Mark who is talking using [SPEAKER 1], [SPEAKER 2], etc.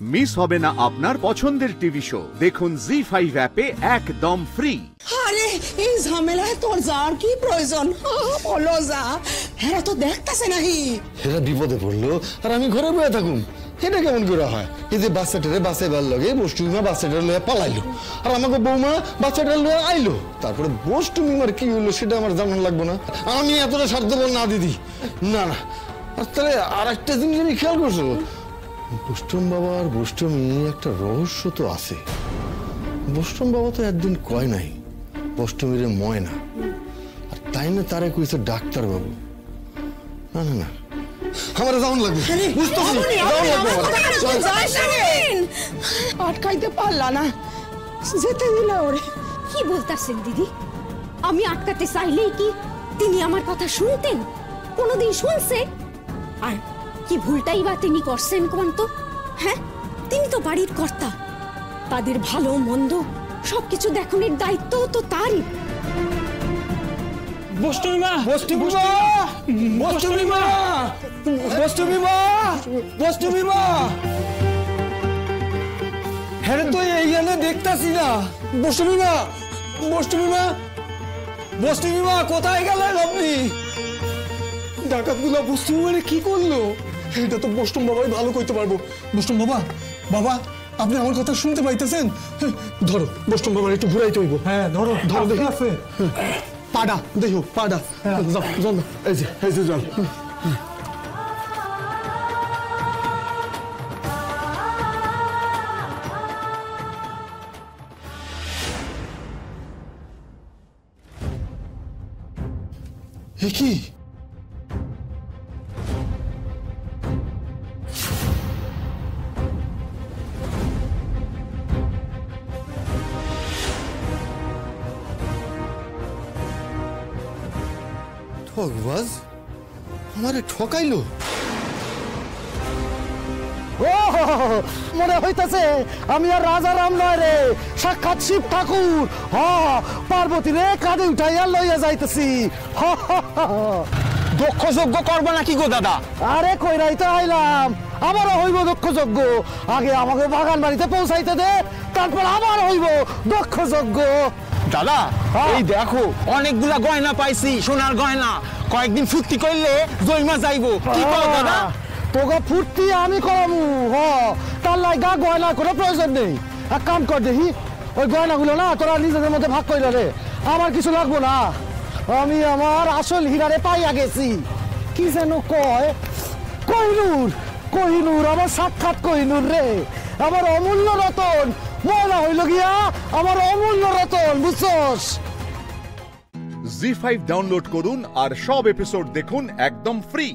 [SPEAKER 1] Miss হবে না আপনার পছন্দের টিভি শো। দেখুন জি5 অ্যাপে একদম ফ্রি।
[SPEAKER 2] আরে এই ঝামেলায় তোর যার কি প্রয়োজন? বলো যা, হ্যাঁ তো দেখতেছে নাহি।
[SPEAKER 3] হেরা বিপদে পড়লো আর আমি ঘরে বয়ে থাকুম, এটা কেমন করে হয়? এই যে বাচ্চাটারে বাসে বার লগে বষ্টুমিমা বাচ্চাটার লয়ে পালাইলো, আর আমাকে বৌমা বাচ্চাটার লয়ে আইলো। তারপরে বষ্টুমিমার কি হইলো সেটা আমার জানান লাগবো না? আমি এতটা স্বার্থপর না দিদি, না না। আর তাহলে আর একটা জিনিস আমি খেয়াল করছো, বষ্টম বাবা আর বষ্টমী একটা রহস্য তো আছে। বষ্টম বাবা তো একদিন কয় নাই বষ্টমীরে ময়না, আর তাই না তারে কইছে ডাক্তার বাবু। না না না, আমার যাওন লাগবে,
[SPEAKER 2] আটকাইতে পারলা না, যেতে দিলে ওরে।
[SPEAKER 4] কি বলতাছেন দিদি? আমি আটকাতে চাইলেই কি তিনি আমার কথা শুনতেন? কোনোদিন শুনছে? আর কি ভুলটাই বা তিনি করছেন কোন তো? হ্যাঁ, তিনি তো বাড়ির কর্তা, তাদের ভালো মন্দ সবকিছু দেখানোর দায়িত্ব তো তারই।
[SPEAKER 5] বষ্টমীমা, বষ্টমীমা, বষ্টমীমা, বষ্টমীমা, বষ্টমীমা, হ্যাঁ তো এইখানে দেখতাছি না। বষ্টমীমা, বষ্টমীমা, বষ্টমীমা, কোথায় গেলেন আপনি? ডাকাতগুলো বষ্টমীমারে কি করলো? এটা তো বষ্টম বাবাই ভালো কইতে পারবো। বষ্টম বাবা, বাবা আপনি আমার কথা শুনতে পাইতেছেন? ধরো বষ্টম বাবার একটু ঘুরাইতে হইব। হ্যাঁ ধরো, ধরো দেখি আছে পাডা, দেখো পাডা, জল, এই যে জল। কি
[SPEAKER 3] ঠকবাজ আমারে ঠকাইলো?
[SPEAKER 6] মনে হইতেছে আমি আর রাজা রাম নয় রে, সাক্ষাৎ শিব ঠাকুর। পার্বতী রে কাঁধে উঠাইয়া লইয়া যাইতেছি।
[SPEAKER 5] দক্ষ যজ্ঞ করবো নাকি গো দাদা?
[SPEAKER 6] আরে কইরাই তো আইলাম, আমারও হইব দক্ষ যজ্ঞ। আগে আমাকে বাগান বাড়িতে পৌঁছাইতে দে, তারপর আবার হইব দক্ষ যজ্ঞ।
[SPEAKER 5] দাদা এই দেখো অনেকগুলা গয়না পাইছি, সোনার গয়না। কয়েকদিন ফুর্তি করলে জয়মা যাইবো, কি কও দাদা?
[SPEAKER 6] তোকে ফুর্তি আমি করামু, তার লাগা গয়না কোনো প্রয়োজন নেই। এক কাম কর দেখি, ওই গয়নাগুলো না তোরা নিজেদের মধ্যে ভাগ কইরা রে, আমার কিছু লাগবো না। আমি আমার আসল হীরারে পাইয়া গেছি। কি যেন কয়, কোহিনূর, কোহিনূর, আমার সাক্ষাৎ কোহিনূর রে, আমার অমূল্য রতন। ময়না হইল গিয়া আমার অমূল্য রতন, বুঝছস?
[SPEAKER 1] জি5 ডাউনলোড করুন আর সব এপিসোড দেখুন একদম ফ্রি।